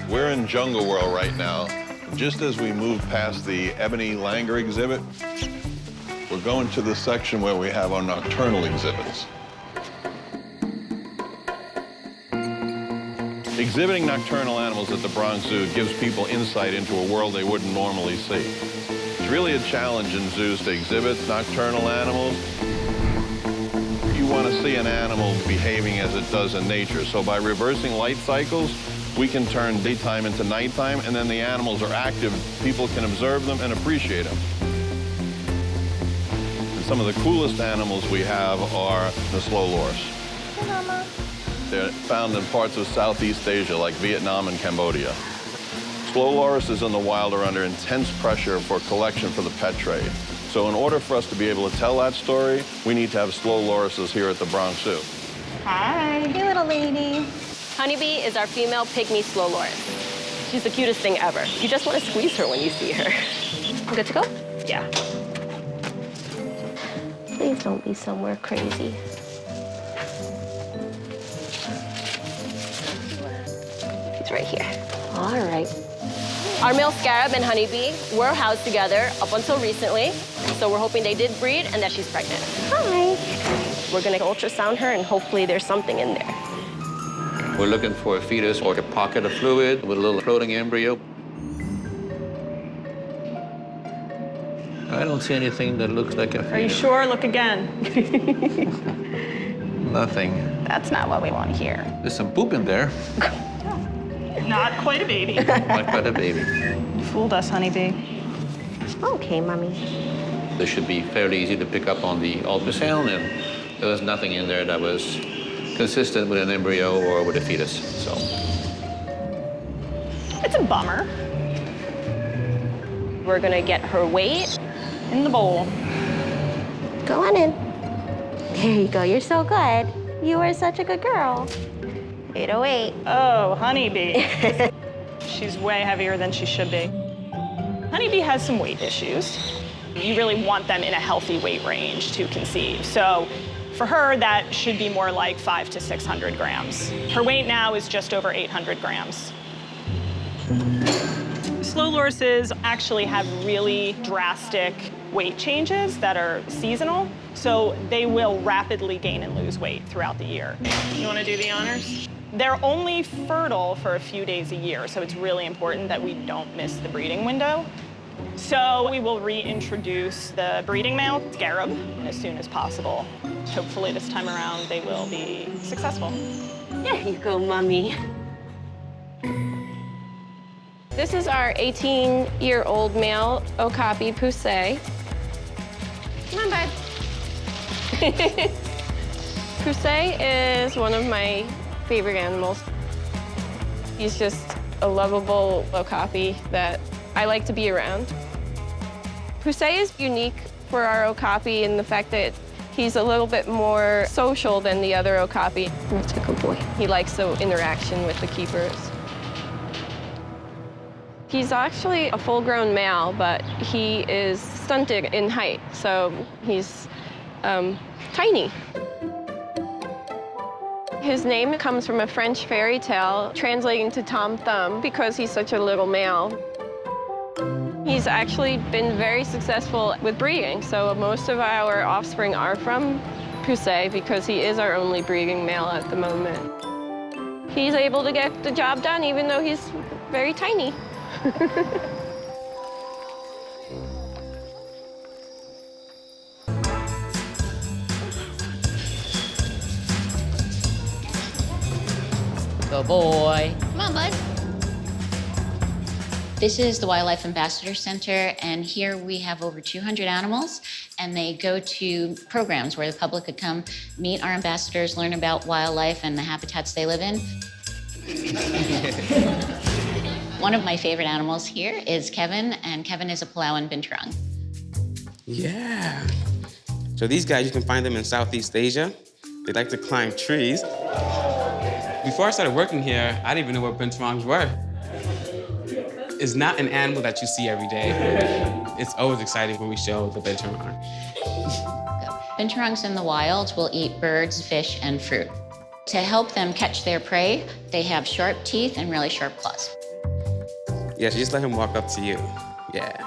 We're in Jungle World right now. Just as we move past the ebony langur exhibit, we're going to the section where we have our nocturnal exhibits. Exhibiting nocturnal animals at the Bronx Zoo gives people insight into a world they wouldn't normally see. It's really a challenge in zoos to exhibit nocturnal animals. You want to see an animal behaving as it does in nature. So by reversing light cycles, we can turn daytime into nighttime, and then the animals are active. People can observe them and appreciate them. And some of the coolest animals we have are the slow loris. Hey, Mama. They're found in parts of Southeast Asia, like Vietnam and Cambodia. Slow lorises in the wild are under intense pressure for collection for the pet trade. So in order for us to be able to tell that story, we need to have slow lorises here at the Bronx Zoo. Hi. Hey, little lady. Honeybee is our female pygmy slow loris. She's the cutest thing ever. You just want to squeeze her when you see her. Good to go? Yeah. Please don't be somewhere crazy. He's right here. All right. Our male scarab and honeybee were housed together up until recently. So we're hoping they did breed and that she's pregnant. Hi. We're gonna ultrasound her and hopefully there's something in there. We're looking for a fetus or a pocket of fluid with a little floating embryo. I don't see anything that looks like a fetus. Are you sure? Look again. Nothing. That's not what we want to hear. There's some poop in there. Not quite a baby. Not quite a baby. You fooled us, honeybee. Okay, Mommy. They should be fairly easy to pick up on the ultrasound, and there was nothing in there that was consistent with an embryo or with a fetus, so. It's a bummer. We're gonna get her weight. In the bowl. Go on in. There you go, you're so good. You are such a good girl. 808. Oh, honeybee. She's way heavier than she should be. Honeybee has some weight issues. You really want them in a healthy weight range to conceive. So for her, that should be more like 500 to 600 grams. Her weight now is just over 800 grams. Slow lorises actually have really drastic weight changes that are seasonal, so they will rapidly gain and lose weight throughout the year. You want to do the honors? They're only fertile for a few days a year, so it's really important that we don't miss the breeding window. So we will reintroduce the breeding male scarab as soon as possible. Hopefully this time around they will be successful. There you go, Mommy. This is our 18-year-old male okapi poussey. Come on, bud. Poussey is one of my favorite animals. He's just a lovable okapi that I like to be around. Poussey is unique for our okapi in the fact that he's a little bit more social than the other okapi. That's a good boy. He likes the interaction with the keepers. He's actually a full-grown male, but he is stunted in height, so he's tiny. His name comes from a French fairy tale translating to Tom Thumb because he's such a little male. He's actually been very successful with breeding, so most of our offspring are from Poussey because he is our only breeding male at the moment. He's able to get the job done even though he's very tiny. Good boy. Come on, bud. This is the Wildlife Ambassador Center, and here we have over 200 animals, and they go to programs where the public could come meet our ambassadors, learn about wildlife and the habitats they live in. One of my favorite animals here is Kevin, and Kevin is a Palauan binturong. Yeah. So these guys, you can find them in Southeast Asia. They like to climb trees. Before I started working here, I didn't even know what binturongs were. It's not an animal that you see every day. It's always exciting when we show the binturong. Binturongs in the wild will eat birds, fish, and fruit. To help them catch their prey, they have sharp teeth and really sharp claws. Yeah, so just let him walk up to you. Yeah.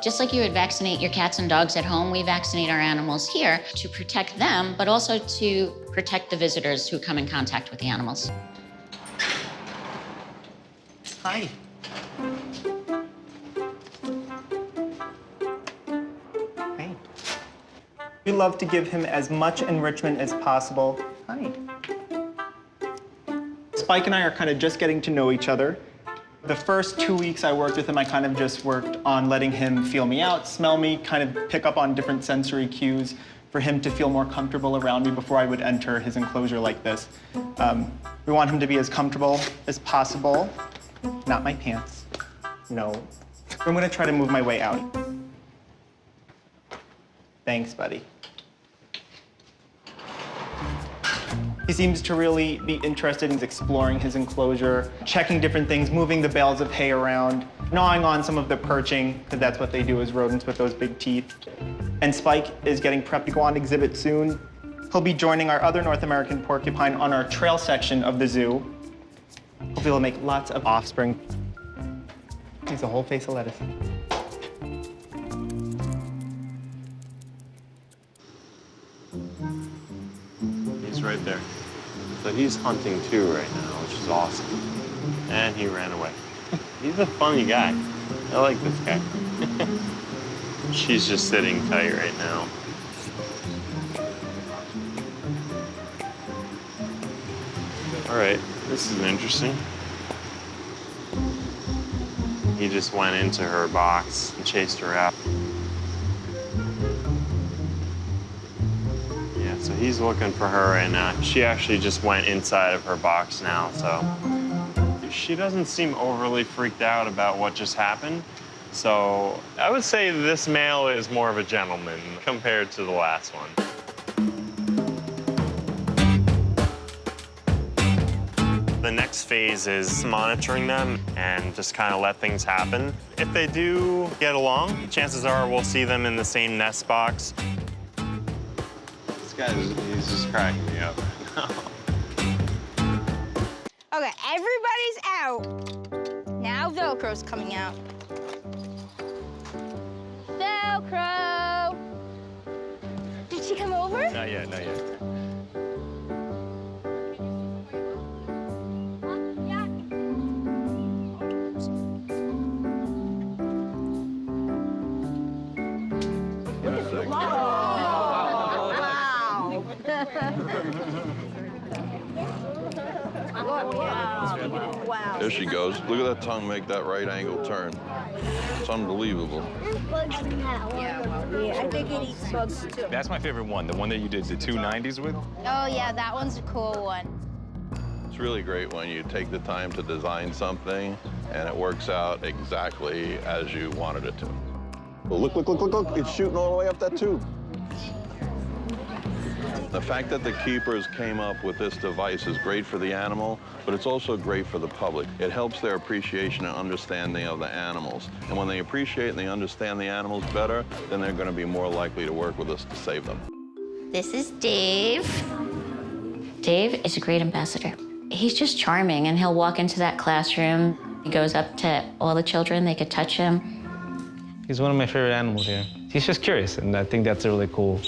Just like you would vaccinate your cats and dogs at home, we vaccinate our animals here to protect them, but also to protect the visitors who come in contact with the animals. Hi. Hi. We love to give him as much enrichment as possible. Hi. Spike and I are kind of just getting to know each other. The first 2 weeks I worked with him, I kind of just worked on letting him feel me out, smell me, kind of pick up on different sensory cues for him to feel more comfortable around me before I would enter his enclosure like this. We want him to be as comfortable as possible. Not my pants. No. I'm gonna try to move my way out. Thanks, buddy. He seems to really be interested in exploring his enclosure, checking different things, moving the bales of hay around, gnawing on some of the perching, because that's what they do as rodents with those big teeth. And Spike is getting prepped to go on exhibit soon. He'll be joining our other North American porcupine on our trail section of the zoo. Hopefully he'll make lots of offspring. He's a whole face of lettuce. He's right there. So he's hunting too right now, which is awesome. And he ran away. He's a funny guy. I like this guy. She's just sitting tight right now. All right, this is interesting. He just went into her box and chased her out. Yeah, so he's looking for her right now. She actually just went inside of her box now, so. She doesn't seem overly freaked out about what just happened. So I would say this male is more of a gentleman compared to the last one. The next phase is monitoring them and just kind of let things happen. If they do get along, chances are we'll see them in the same nest box. This guy, he's just cracking me up right now. Okay, everybody's out. Now Velcro's coming out. Velcro! Did she come over? Not yet, not yet. Wow. There she goes. Look at that tongue make that right angle turn. It's unbelievable. Yeah, I think it eats bugs too. That's my favorite one, the one that you did the 290s with. Oh yeah, that one's a cool one. It's really great when you take the time to design something and it works out exactly as you wanted it to. Well, look, look, look, look, look. It's shooting all the way up that tube. The fact that the keepers came up with this device is great for the animal, but it's also great for the public. It helps their appreciation and understanding of the animals. And when they appreciate and they understand the animals better, then they're going to be more likely to work with us to save them. This is Dave. Dave is a great ambassador. He's just charming, and he'll walk into that classroom. He goes up to all the children. They could touch him. He's one of my favorite animals here. He's just curious, and I think that's a really cool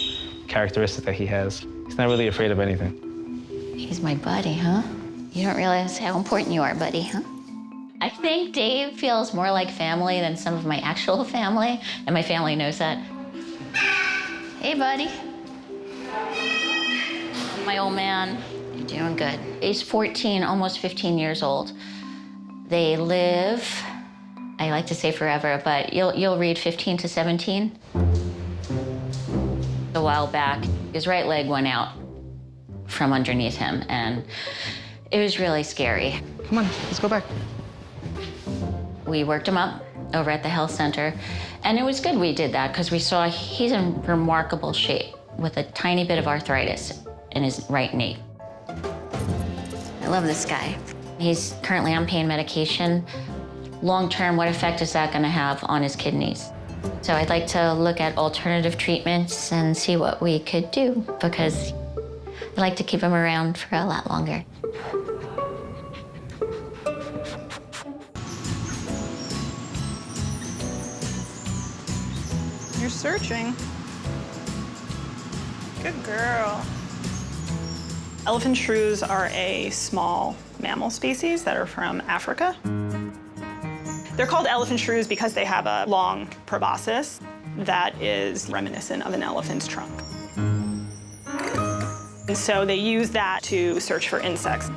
characteristic that he has. He's not really afraid of anything. He's my buddy, huh? You don't realize how important you are, buddy, huh? I think Dave feels more like family than some of my actual family, and my family knows that. Hey, buddy. My old man, you're doing good. He's 14, almost 15 years old. They live, I like to say forever, but you'll read 15 to 17. A while back, his right leg went out from underneath him, and it was really scary. Come on, let's go back. We worked him up over at the health center, and it was good we did that because we saw he's in remarkable shape with a tiny bit of arthritis in his right knee. I love this guy. He's currently on pain medication. Long-term, what effect is that going to have on his kidneys? So I'd like to look at alternative treatments and see what we could do because I'd like to keep him around for a lot longer. She's searching. Good girl. Elephant shrews are a small mammal species that are from Africa. They're called elephant shrews because they have a long proboscis that is reminiscent of an elephant's trunk. And so they use that to search for insects.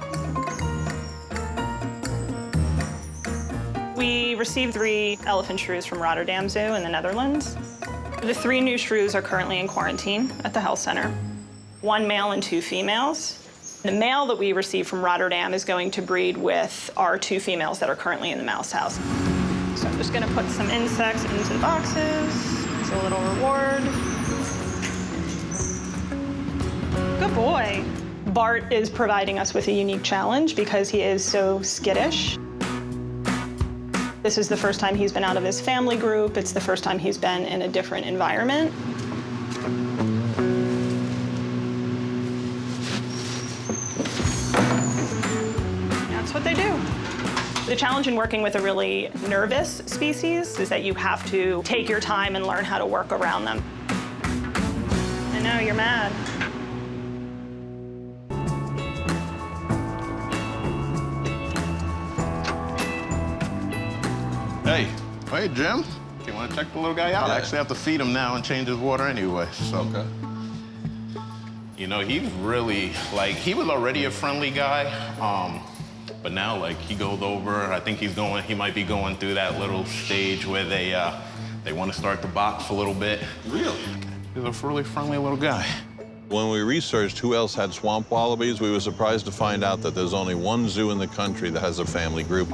We received 3 elephant shrews from Rotterdam Zoo in the Netherlands. The 3 new shrews are currently in quarantine at the health center. 1 male and 2 females. The male that we received from Rotterdam is going to breed with our 2 females that are currently in the mouse house. So I'm just gonna put some insects into the boxes. It's a little reward. Good boy. Bart is providing us with a unique challenge because he is so skittish. This is the first time he's been out of his family group. It's the first time he's been in a different environment. That's what they do. The challenge in working with a really nervous species is that you have to take your time and learn how to work around them. I know, you're mad. Hey, Jim. You want to check the little guy out? Yeah. I actually have to feed him now and change his water anyway, so. Okay. You know, he's really, like, he was already a friendly guy, but now, like, he goes over, I think he might be going through that little stage where they want to start to box a little bit. Really? He's a really friendly little guy. When we researched who else had swamp wallabies, we were surprised to find out that there's only 1 zoo in the country that has a family group.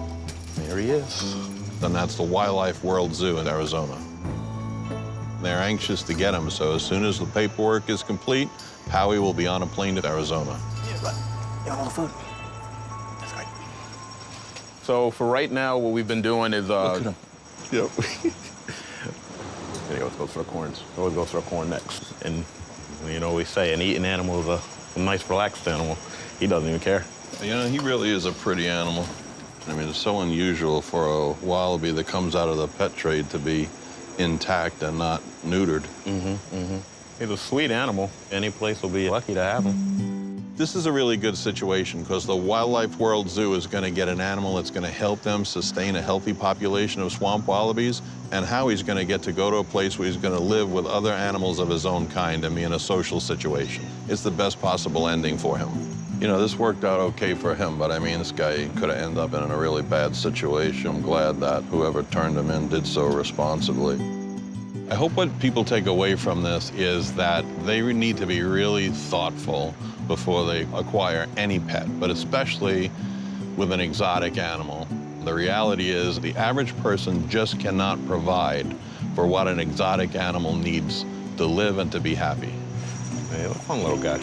There he is. And that's the Wildlife World Zoo in Arizona. They're anxious to get him, so as soon as the paperwork is complete, Howie will be on a plane to Arizona. You want food? That's right. So for right now, what we've been doing is, Look at him. Yep. He always goes for the corns. He always goes for the corn next. And, you know, we say an eating animal is a nice, relaxed animal. He doesn't even care. You know, he really is a pretty animal. I mean, it's so unusual for a wallaby that comes out of the pet trade to be intact and not neutered. He's a sweet animal. Any place will be lucky to have him. This is a really good situation because the Wildlife World Zoo is going to get an animal that's going to help them sustain a healthy population of swamp wallabies, and Howie's going to get to go to a place where he's going to live with other animals of his own kind and be in a social situation. It's the best possible ending for him. You know, this worked out okay for him, but I mean, this guy could have ended up in a really bad situation. I'm glad that whoever turned him in did so responsibly. I hope what people take away from this is that they need to be really thoughtful before they acquire any pet, but especially with an exotic animal. The reality is the average person just cannot provide for what an exotic animal needs to live and to be happy. Hey, a fun little guy.